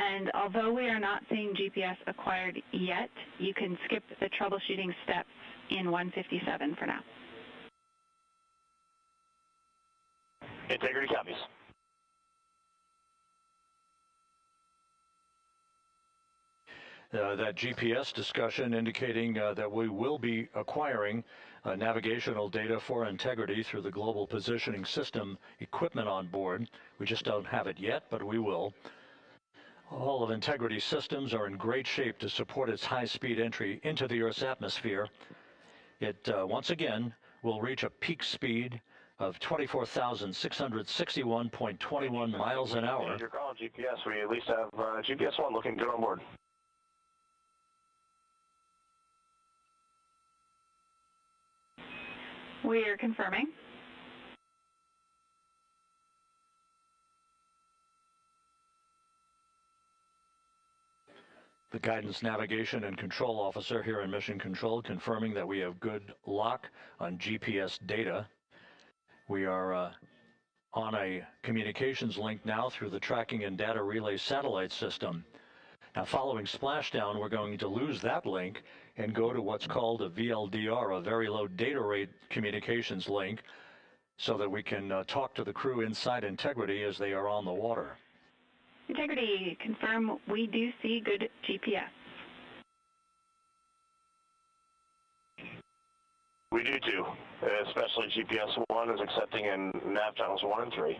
And although we are not seeing GPS acquired yet, you can skip the troubleshooting steps in 157 for now. Integrity copies. That GPS discussion indicating that we will be acquiring navigational data for Integrity through the Global Positioning System equipment on board. We just don't have it yet, but we will. All of Integrity's systems are in great shape to support its high-speed entry into the Earth's atmosphere. It, once again, will reach a peak speed of 24,661.21 miles an hour. You're calling GPS. We at least have GPS 1 looking good on board. We are confirming. The Guidance, Navigation, and Control Officer here in Mission Control confirming that we have good lock on GPS data. We are on a communications link now through the Tracking and Data Relay Satellite System. Now, following splashdown, we're going to lose that link and go to what's called a VLDR, a very low data rate communications link, so that we can talk to the crew inside Integrity as they are on the water. Integrity, confirm we do see good GPS. We do too, especially GPS 1 is accepting in nav channels 1 and 3.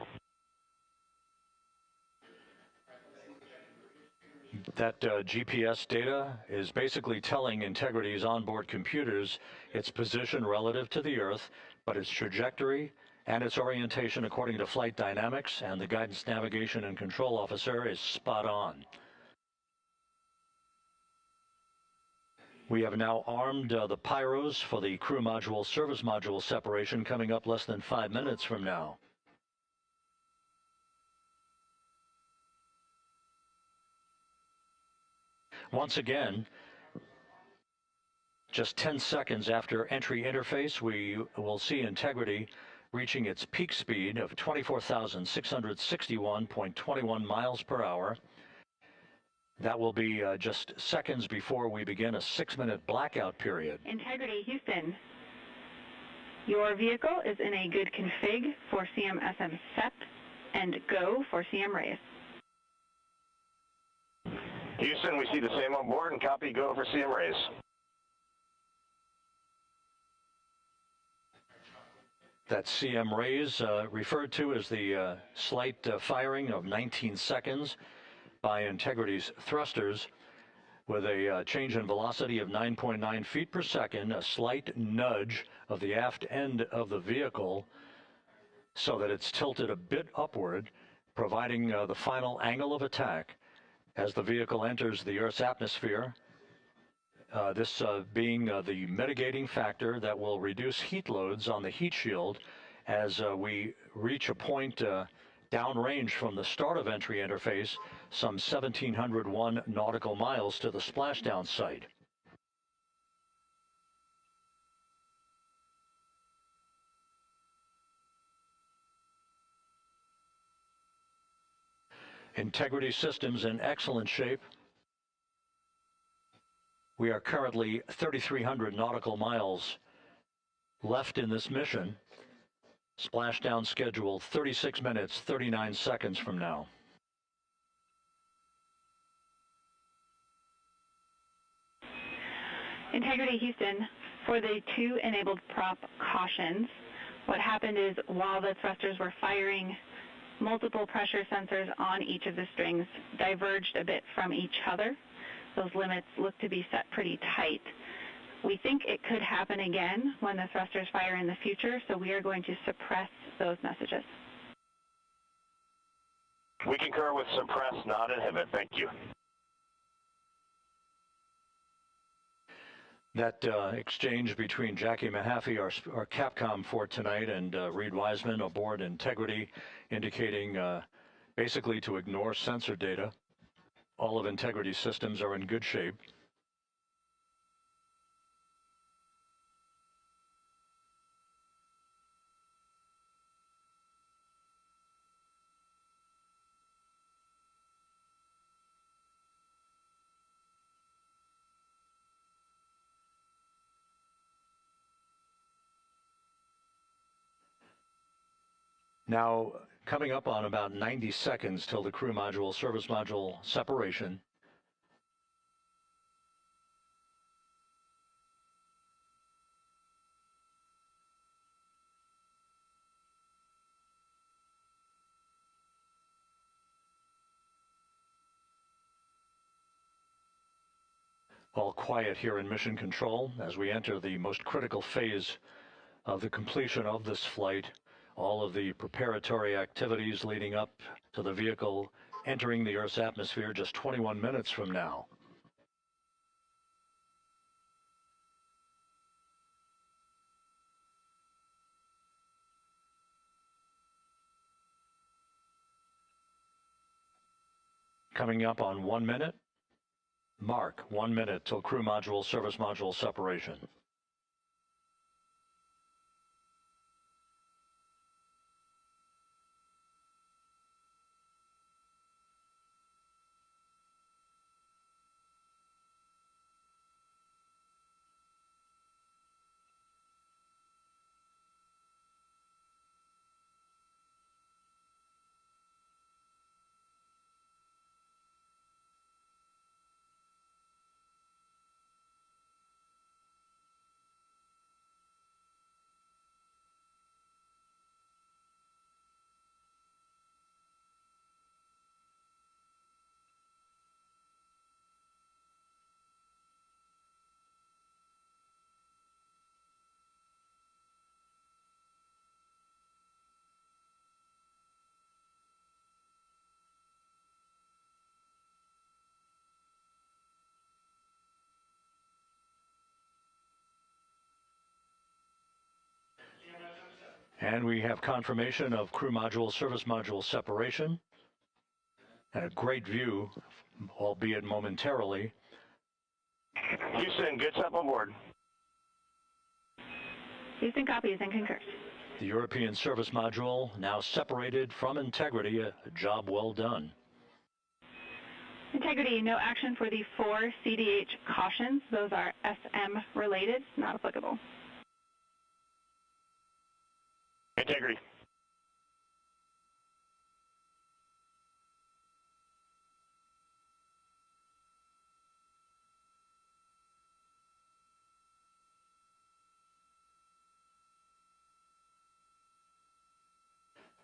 That GPS data is basically telling Integrity's onboard computers its position relative to the Earth, but its trajectory and its orientation according to flight dynamics and the Guidance, Navigation, and Control Officer is spot on. We have now armed the pyros for the crew module service module separation coming up less than 5 minutes from now. Once again, just 10 seconds after entry interface, we will see Integrity reaching its peak speed of 24,661.21 miles per hour. That will be just seconds before we begin a 6-minute blackout period. Integrity, Houston. Your vehicle is in a good config for CMSM set and go for CM raise. Houston, we see the same on board and copy go for CM raise. That CM raise referred to as the slight firing of 19 seconds by Integrity's thrusters with a change in velocity of 9.9 feet per second, a slight nudge of the aft end of the vehicle so that it's tilted a bit upward, providing the final angle of attack as the vehicle enters the Earth's atmosphere, this being the mitigating factor that will reduce heat loads on the heat shield as we reach a point downrange from the start of entry interface, some 1,701 nautical miles to the splashdown site. Integrity systems in excellent shape. We are currently 3,300 nautical miles left in this mission. Splashdown scheduled 36 minutes, 39 seconds from now. Integrity, Houston. For the 2 enabled prop cautions, what happened is while the thrusters were firing, multiple pressure sensors on each of the strings diverged a bit from each other. Those limits look to be set pretty tight. We think it could happen again when the thrusters fire in the future, so we are going to suppress those messages. We concur with suppress, not inhibit. Thank you. That exchange between Jackie Mahaffey, our Capcom for tonight, and Reed Wiseman aboard Integrity, indicating basically to ignore sensor data. All of Integrity's systems are in good shape. Now, coming up on about 90 seconds till the crew module, service module separation. All quiet here in Mission Control as we enter the most critical phase of the completion of this flight. All of the preparatory activities leading up to the vehicle entering the Earth's atmosphere just 21 minutes from now. Coming up on 1 minute. Mark 1 minute till crew module, service module separation. And we have confirmation of crew module, service module separation. And a great view, albeit momentarily. Houston, good step on board. Houston copies and concurs. The European service module now separated from Integrity, a job well done. Integrity, no action for the 4 CDH cautions. Those are SM related, not applicable. Integrity.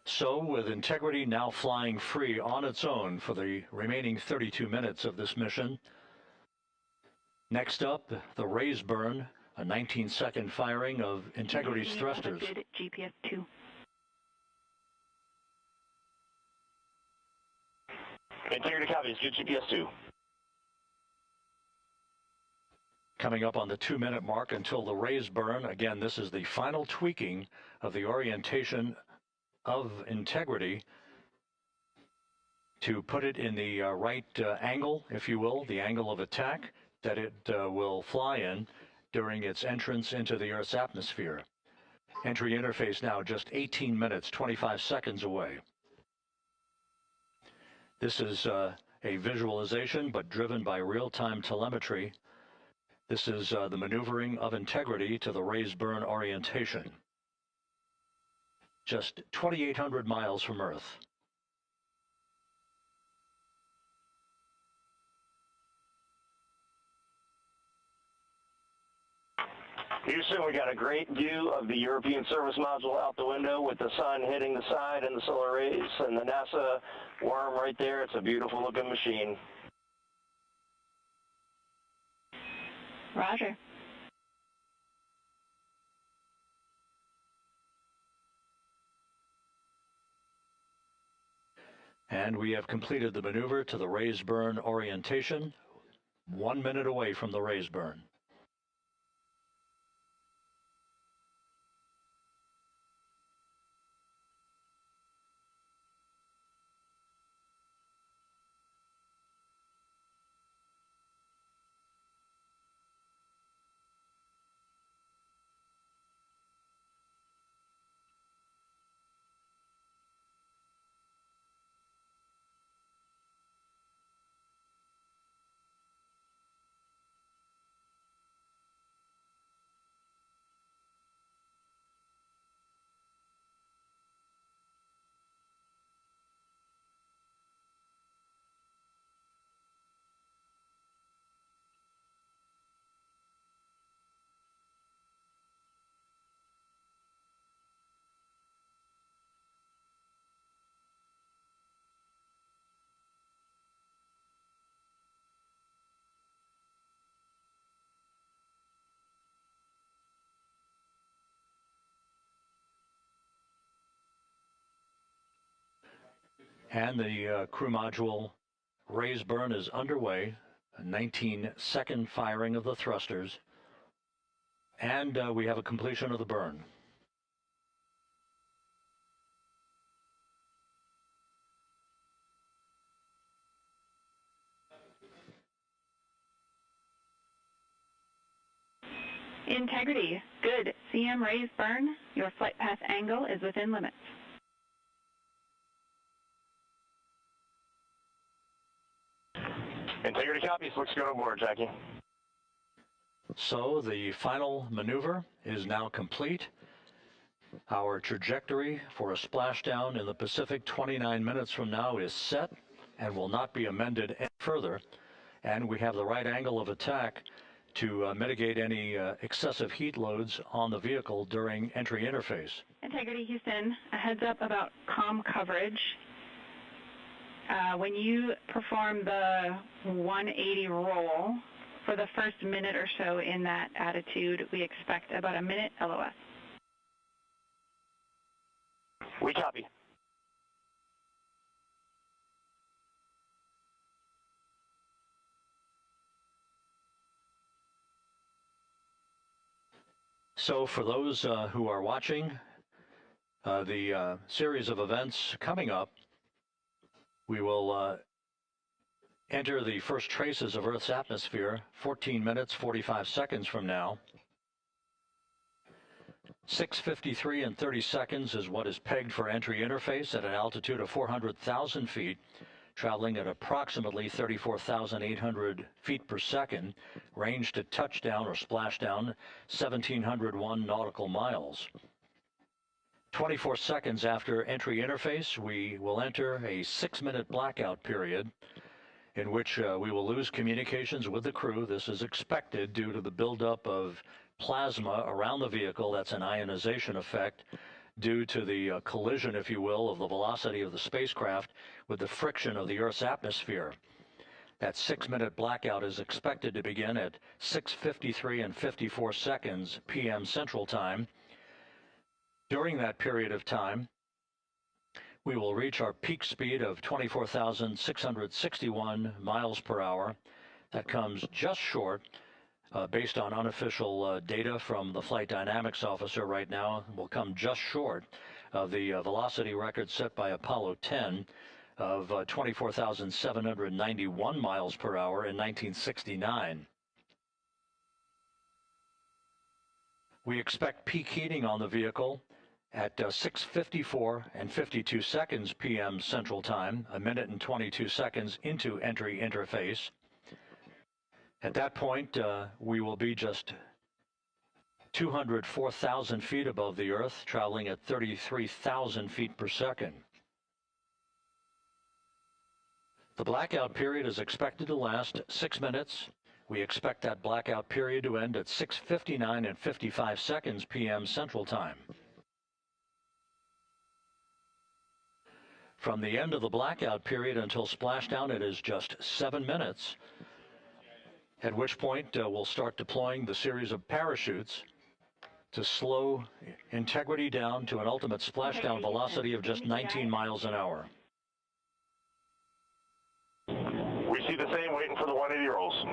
So, with Integrity now flying free on its own for the remaining 32 minutes of this mission. Next up, the raise burn, a 19-second firing of Integrity's thrusters. GPS 2. Integrity copies, good GPS 2. Coming up on the 2-minute mark until the raise burn. Again, this is the final tweaking of the orientation of Integrity to put it in the right angle, if you will, the angle of attack that it will fly in during its entrance into the Earth's atmosphere. Entry interface now just 18 minutes, 25 seconds away. This is a visualization, but driven by real-time telemetry. This is the maneuvering of Integrity to the raise burn orientation. Just 2,800 miles from Earth. Houston, we got a great view of the European service module out the window with the sun hitting the side and the solar rays and the NASA worm right there. It's a beautiful looking machine. Roger. And we have completed the maneuver to the raise burn orientation, 1 minute away from the raise burn. And the crew module raise burn is underway, a 19-second firing of the thrusters, and we have a completion of the burn. Integrity, good. CM raise burn. Your flight path angle is within limits. Integrity copies. Looks good on board, Jackie. So the final maneuver is now complete. Our trajectory for a splashdown in the Pacific 29 minutes from now is set and will not be amended any further. And we have the right angle of attack to mitigate any excessive heat loads on the vehicle during entry interface. Integrity Houston, a heads up about comm coverage. When you perform the 180 roll, for the first minute or so in that attitude, we expect about a minute LOS. We copy. So for those who are watching the series of events coming up, we will enter the first traces of Earth's atmosphere 14 minutes, 45 seconds from now. 6:53 and 30 seconds is what is pegged for entry interface at an altitude of 400,000 feet, traveling at approximately 34,800 feet per second, range to touchdown or splashdown 1,701 nautical miles. 24 seconds after entry interface, we will enter a 6-minute blackout period in which we will lose communications with the crew. This is expected due to the buildup of plasma around the vehicle. That's an ionization effect due to the collision, if you will, of the velocity of the spacecraft with the friction of the Earth's atmosphere. That 6-minute blackout is expected to begin at 6:53 and 54 seconds p.m. Central Time. During that period of time, we will reach our peak speed of 24,661 miles per hour. That comes just short, based on unofficial data from the flight dynamics officer right now, will come just short of the velocity record set by Apollo 10 of 24,791 miles per hour in 1969. We expect peak heating on the vehicle at 6:54 and 52 seconds p.m. Central Time, a minute and 22 seconds into entry interface. At that point, we will be just 204,000 feet above the Earth, traveling at 33,000 feet per second. The blackout period is expected to last 6 minutes. We expect that blackout period to end at 6:59 and 55 seconds p.m. Central Time. From the end of the blackout period until splashdown, it is just 7 minutes, at which point we'll start deploying the series of parachutes to slow integrity down to an ultimate splashdown velocity of just 19 miles an hour. We see the same, waiting for the 180 rolls.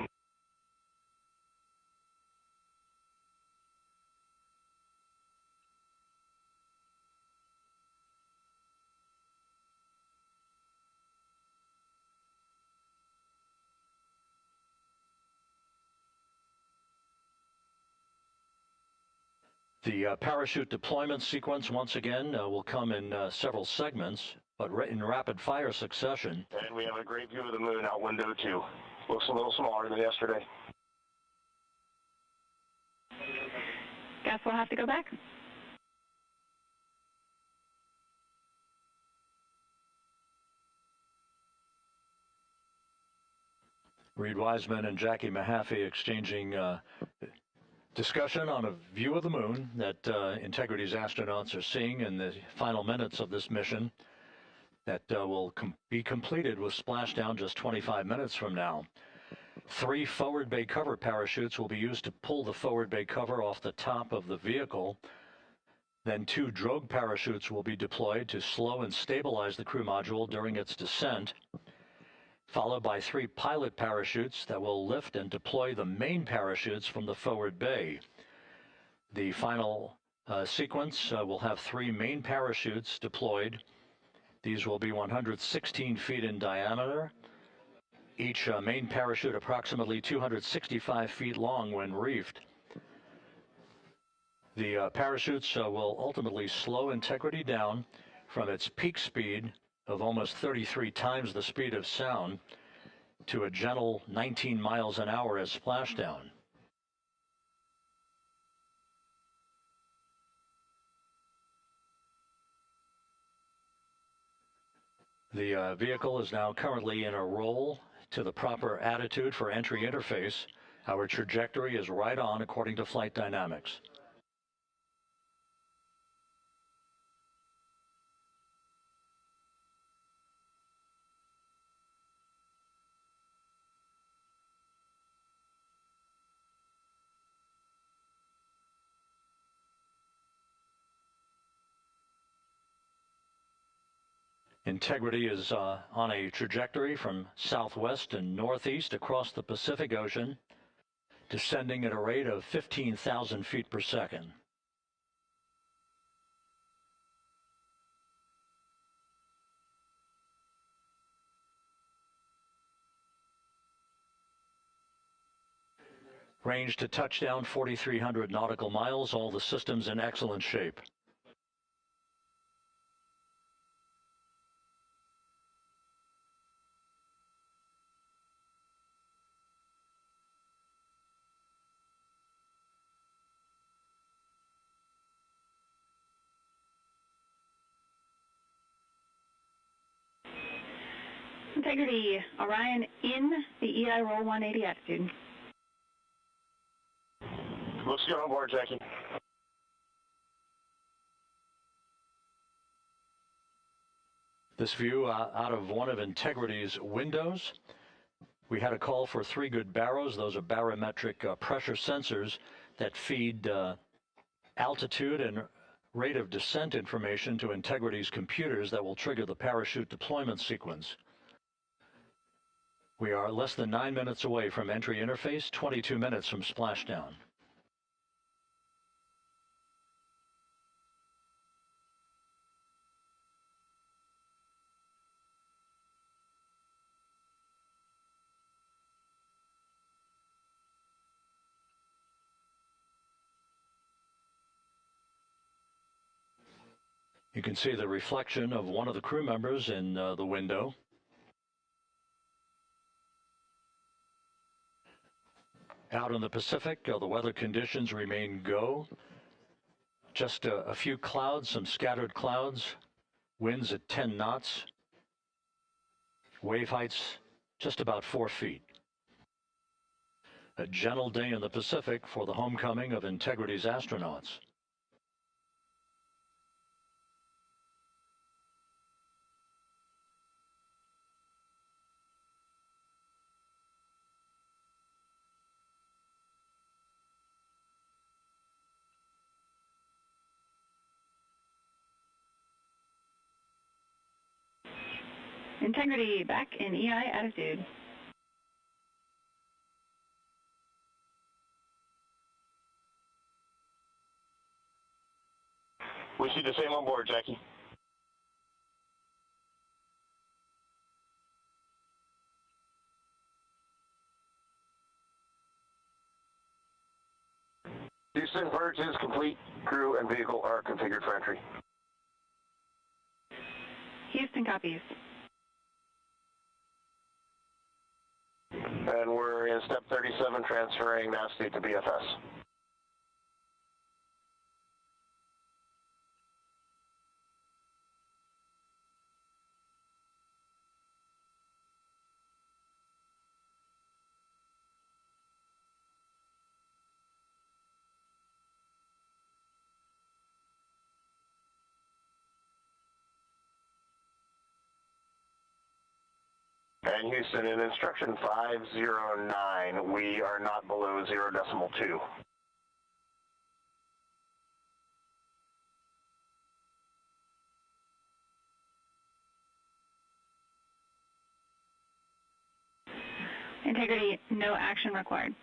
The parachute deployment sequence, once again, will come in several segments, but in rapid fire succession. And we have a great view of the moon out window 2. Looks a little smaller than yesterday. Guess we'll have to go back. Reed Wiseman and Jackie Mahaffey exchanging discussion on a view of the moon that Integrity's astronauts are seeing in the final minutes of this mission that will be completed with splashdown just 25 minutes from now. 3 forward bay cover parachutes will be used to pull the forward bay cover off the top of the vehicle. Then 2 drogue parachutes will be deployed to slow and stabilize the crew module during its descent, followed by 3 pilot parachutes that will lift and deploy the main parachutes from the forward bay. The final sequence will have 3 main parachutes deployed. These will be 116 feet in diameter, each main parachute approximately 265 feet long when reefed. The parachutes will ultimately slow Integrity down from its peak speed of almost 33 times the speed of sound to a gentle 19 miles an hour as splashdown. The vehicle is now currently in a roll to the proper attitude for entry interface. Our trajectory is right on according to flight dynamics. Integrity is on a trajectory from southwest and northeast across the Pacific Ocean, descending at a rate of 15,000 feet per second. Range to touchdown 4,300 nautical miles, all the systems in excellent shape. Integrity, Orion in the EI roll 180 attitude. Looks good on board, Jackie. This view out of one of Integrity's windows. We had a call for 3 good baros. Those are barometric pressure sensors that feed altitude and rate of descent information to Integrity's computers that will trigger the parachute deployment sequence. We are less than 9 minutes away from entry interface, 22 minutes from splashdown. You can see the reflection of one of the crew members in the window. Out in the Pacific, the weather conditions remain go. Just a few clouds, some scattered clouds, winds at 10 knots, wave heights just about 4 feet. A gentle day in the Pacific for the homecoming of Integrity's astronauts. Integrity back in EI attitude. We see the same on board, Jackie. Houston, purge is complete. Crew and vehicle are configured for entry. Houston copies. And we're in step 37, transferring NASA to BFS. And Houston, in instruction 509, we are not below 0.2. Integrity, no action required.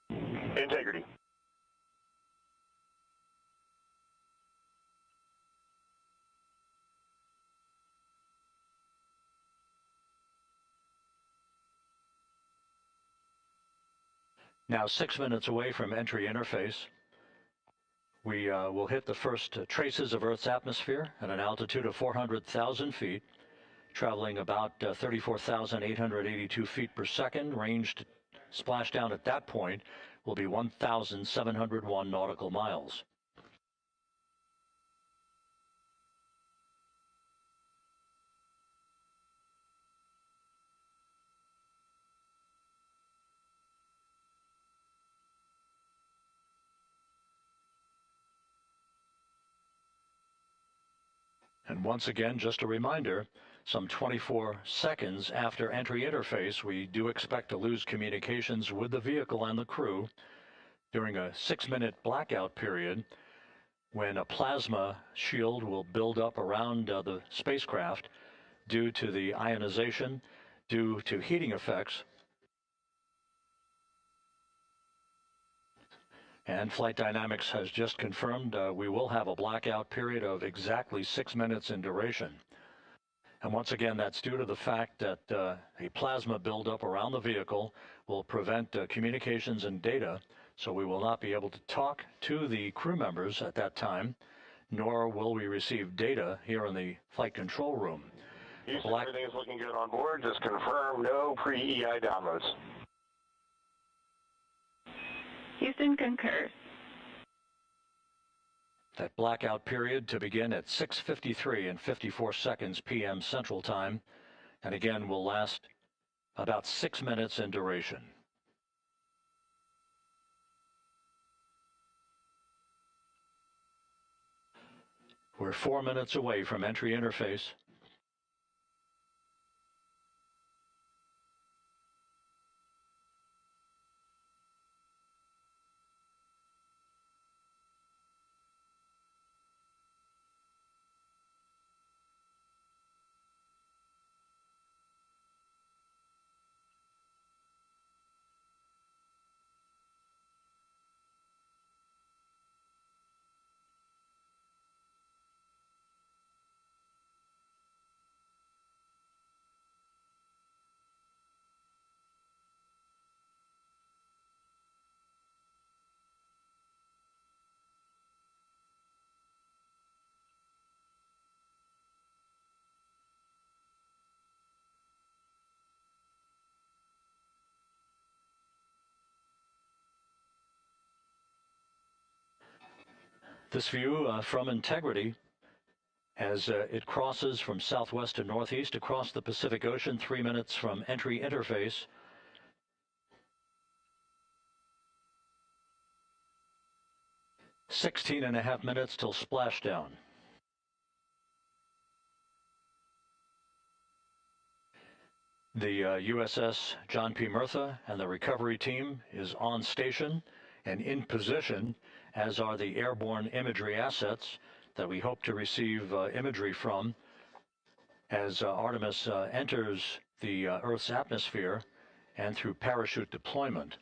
Integrity. Now 6 minutes away from entry interface, we will hit the first traces of Earth's atmosphere at an altitude of 400,000 feet, traveling about 34,882 feet per second. Range to splashdown at that point will be 1,701 nautical miles. And once again, just a reminder, some 24 seconds after entry interface, we do expect to lose communications with the vehicle and the crew during a 6-minute blackout period when a plasma shield will build up around the spacecraft due to the ionization, due to heating effects. And Flight Dynamics has just confirmed we will have a blackout period of exactly 6 minutes in duration. And once again, that's due to the fact that a plasma buildup around the vehicle will prevent communications and data, so we will not be able to talk to the crew members at that time, nor will we receive data here in the flight control room. Houston, everything is looking good on board. Just confirm no pre-EI downloads. Houston concurs. That blackout period to begin at 6:53 and 54 seconds p.m. Central Time, and again will last about 6 minutes in duration. We're 4 minutes away from entry interface. This view from Integrity as it crosses from southwest to northeast across the Pacific Ocean, 3 minutes from entry interface. "16.5 minutes till splashdown." The USS John P. Murtha and the recovery team is on station and in position, as are the airborne imagery assets that we hope to receive imagery from as Artemis enters the Earth's atmosphere and through parachute deployment.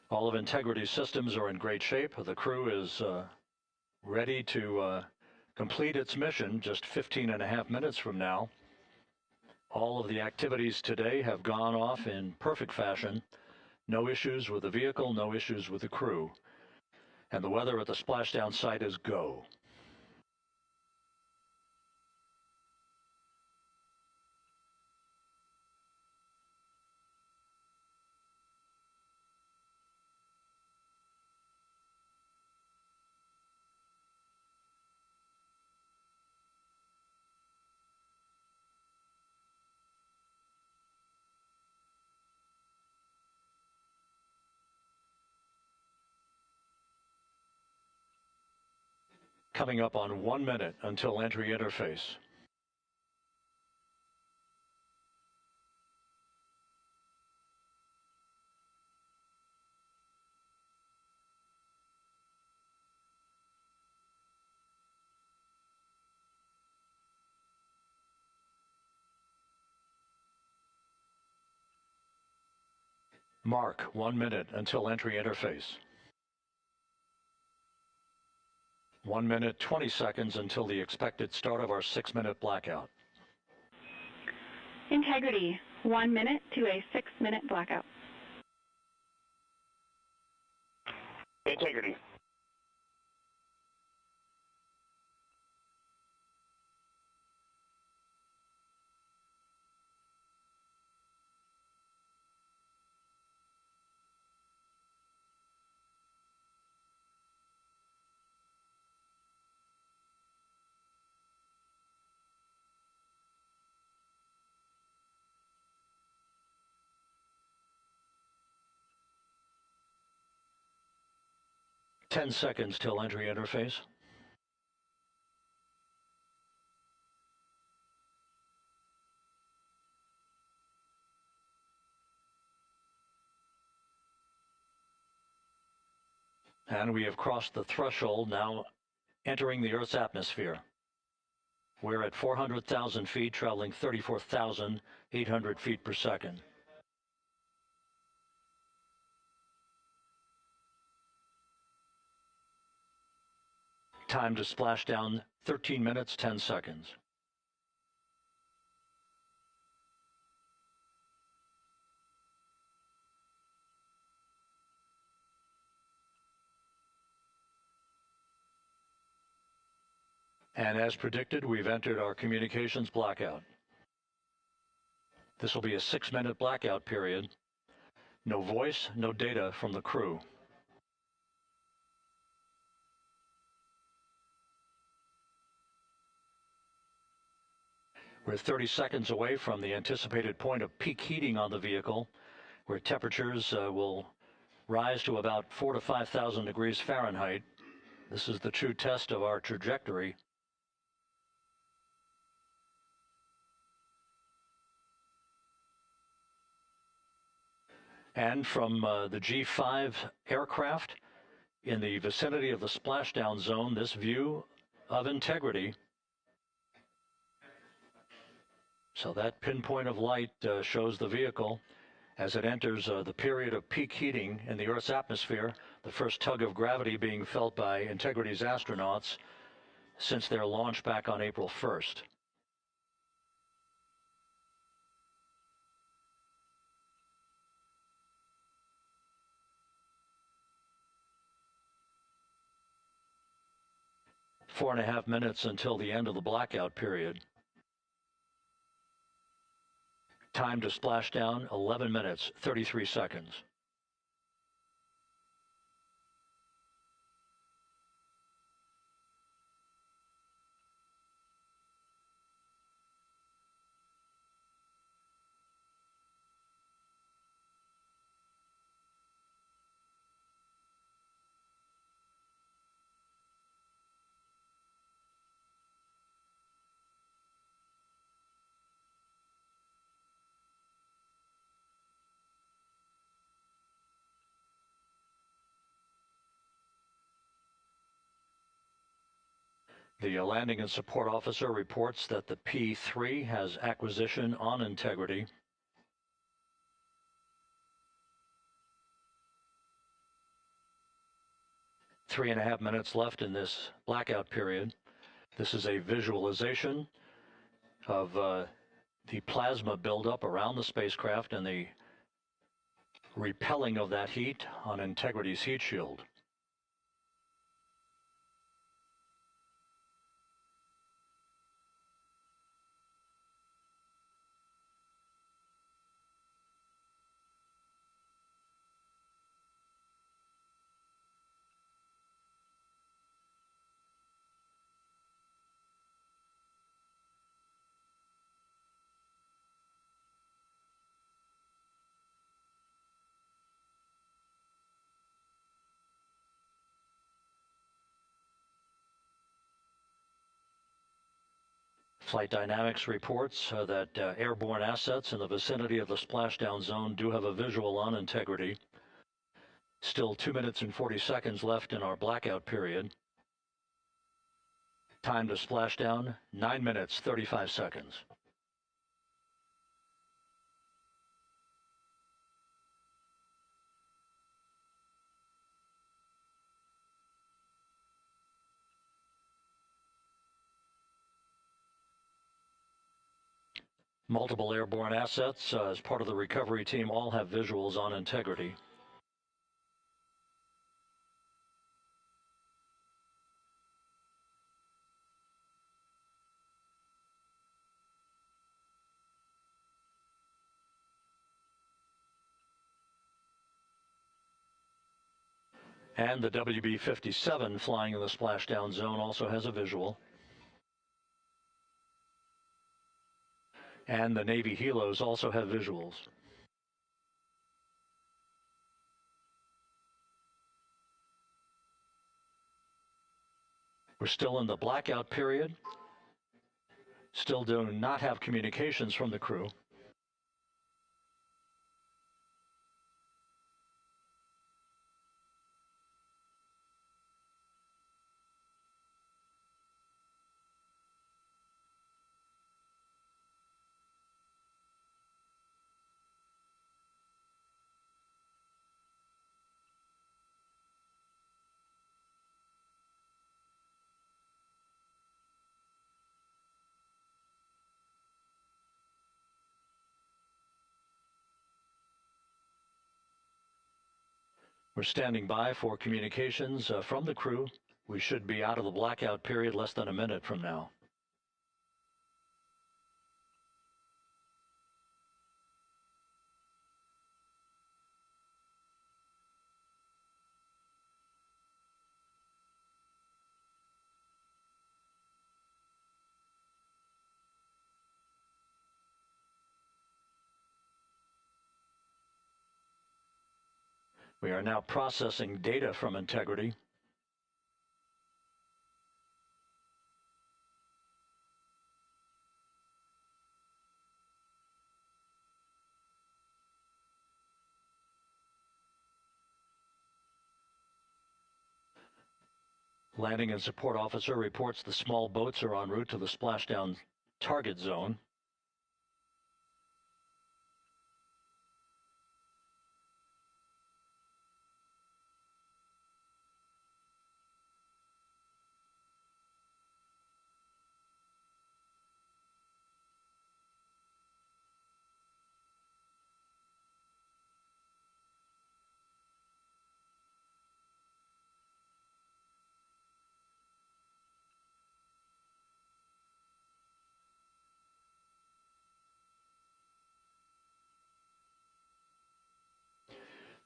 All of Integrity's systems are in great shape. The crew is ready to complete its mission just 15.5 minutes from now. All of the activities today have gone off in perfect fashion. No issues with the vehicle, no issues with the crew. And the weather at the splashdown site is go. Coming up on 1 minute until entry interface. Mark 1 minute until entry interface. 1 minute 20 seconds until the expected start of our 6-minute blackout. Integrity, 1 minute to a 6-minute blackout. Integrity. Ten seconds till entry interface. And we have crossed the threshold, now entering the Earth's atmosphere. We're at 400,000 feet, traveling 34,800 feet per second. Time to splash down, 13 minutes, 10 seconds. And as predicted, we've entered our communications blackout. This will be a 6-minute blackout period. No voice, no data from the crew. We're 30 seconds away from the anticipated point of peak heating on the vehicle, where temperatures will rise to about 4,000 to 5,000 degrees Fahrenheit. This is the true test of our trajectory. And from the G5 aircraft in the vicinity of the splashdown zone, this view of integrity. So that pinpoint of light shows the vehicle as it enters the period of peak heating in the Earth's atmosphere, the first tug of gravity being felt by Integrity's astronauts since their launch back on April 1st. Four and a half minutes until the end of the blackout period. Time to splash down, 11 minutes, 33 seconds. The landing and support officer reports that the P3 has acquisition on Integrity. Three and a half minutes left in this blackout period. This is a visualization of the plasma buildup around the spacecraft and the repelling of that heat on Integrity's heat shield. Flight Dynamics reports that airborne assets in the vicinity of the splashdown zone do have a visual on Integrity. Still 2 minutes and 40 seconds left in our blackout period. Time to splashdown, 9 minutes, 35 seconds. Multiple airborne assets as part of the recovery team all have visuals on integrity. And the WB-57 flying in the splashdown zone also has a visual. And the Navy helos also have visuals. We're still in the blackout period. Still do not have communications from the crew. We're standing by for communications from the crew. We should be out of the blackout period less than a minute from now. We are now processing data from integrity. Landing and support officer reports the small boats are en route to the splashdown target zone.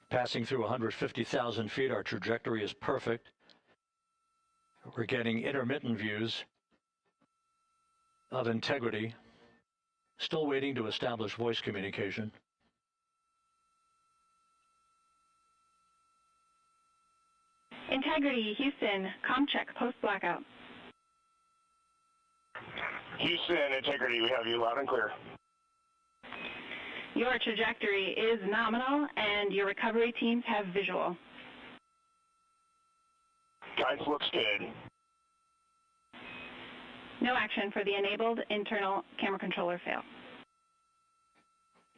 Passing through 150,000 feet, our trajectory is perfect. We're getting intermittent views of integrity. Still waiting to establish voice communication. Integrity, Houston, comm check, post-blackout. Houston, Integrity, we have you loud and clear. Your trajectory is nominal, and your recovery teams have visual. Guidance looks good. No action for the enabled internal camera controller fail.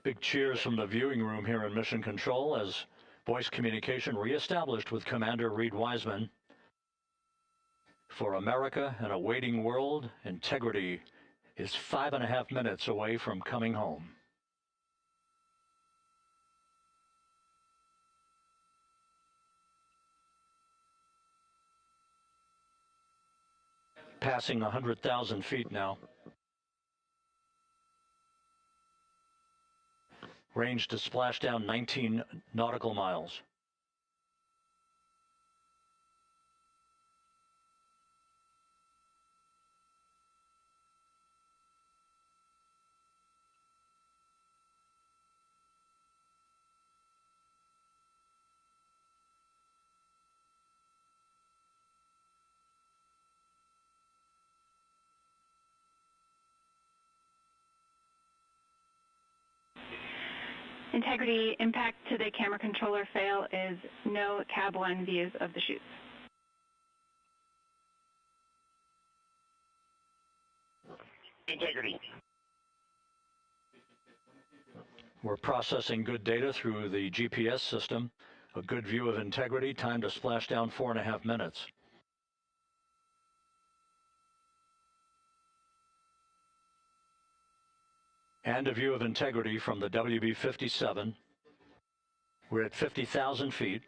Big cheers from the viewing room here in Mission Control as voice communication reestablished with Commander Reed Wiseman. For America and a waiting world, Integrity is 5.5 minutes away from coming home. Passing 100,000 feet now. Range to splashdown 19 nautical miles. Integrity impact to the camera controller fail is no cab 1 views of the chutes. Integrity. We're processing good data through the GPS system. A good view of Integrity, time to splashdown 4.5 minutes. And a view of Integrity from the WB-57. We're at 50,000 feet.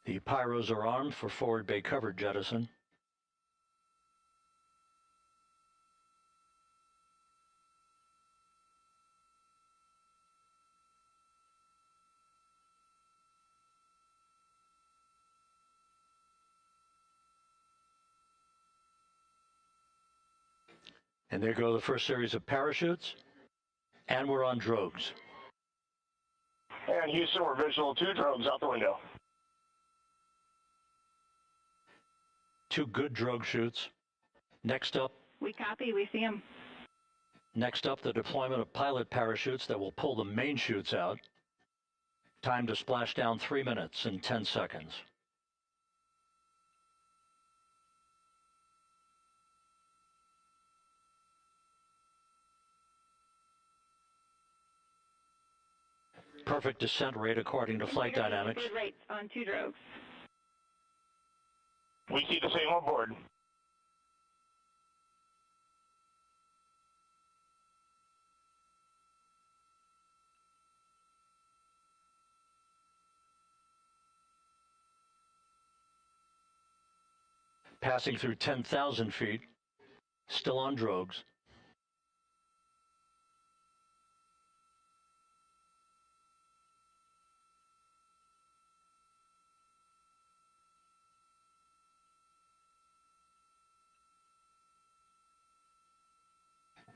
The pyros are armed for forward bay covered jettison. And there go the first series of parachutes, and we're on drogues. And Houston, we're visual 2 drogues out the window. 2 good drogue shoots. Next up. We copy, we see them. Next up, the deployment of pilot parachutes that will pull the main chutes out. Time to splash down 3 minutes and 10 seconds. Perfect descent rate according to flight dynamics. Good rates on 2 drogues. We see the same on board. Passing through 10,000 feet, still on drogues.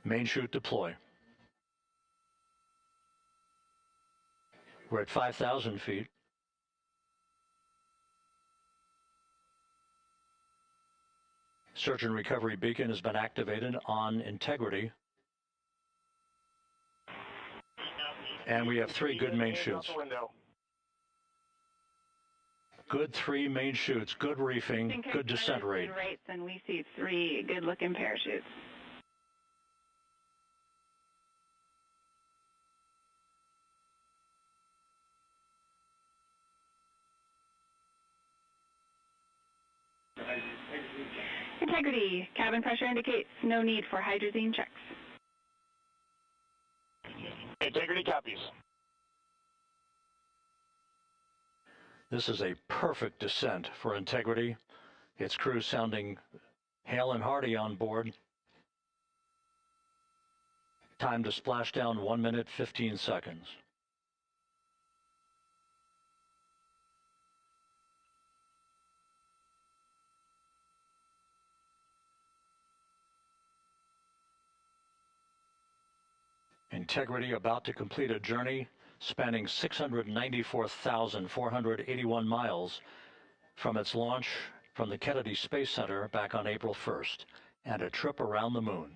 Main chute deploy. We're at 5,000 feet. Search and recovery beacon has been activated on Integrity. And we have 3 good main chutes. Good 3 main chutes, good reefing, good descent rate. Rates, and we see 3 good-looking parachutes. Integrity, cabin pressure indicates no need for hydrazine checks. Integrity copies. This is a perfect descent for Integrity. Its crew sounding hale and hearty on board. Time to splash down 1 minute, 15 seconds. Integrity about to complete a journey spanning 694,481 miles from its launch from the Kennedy Space Center back on April 1st, and a trip around the moon.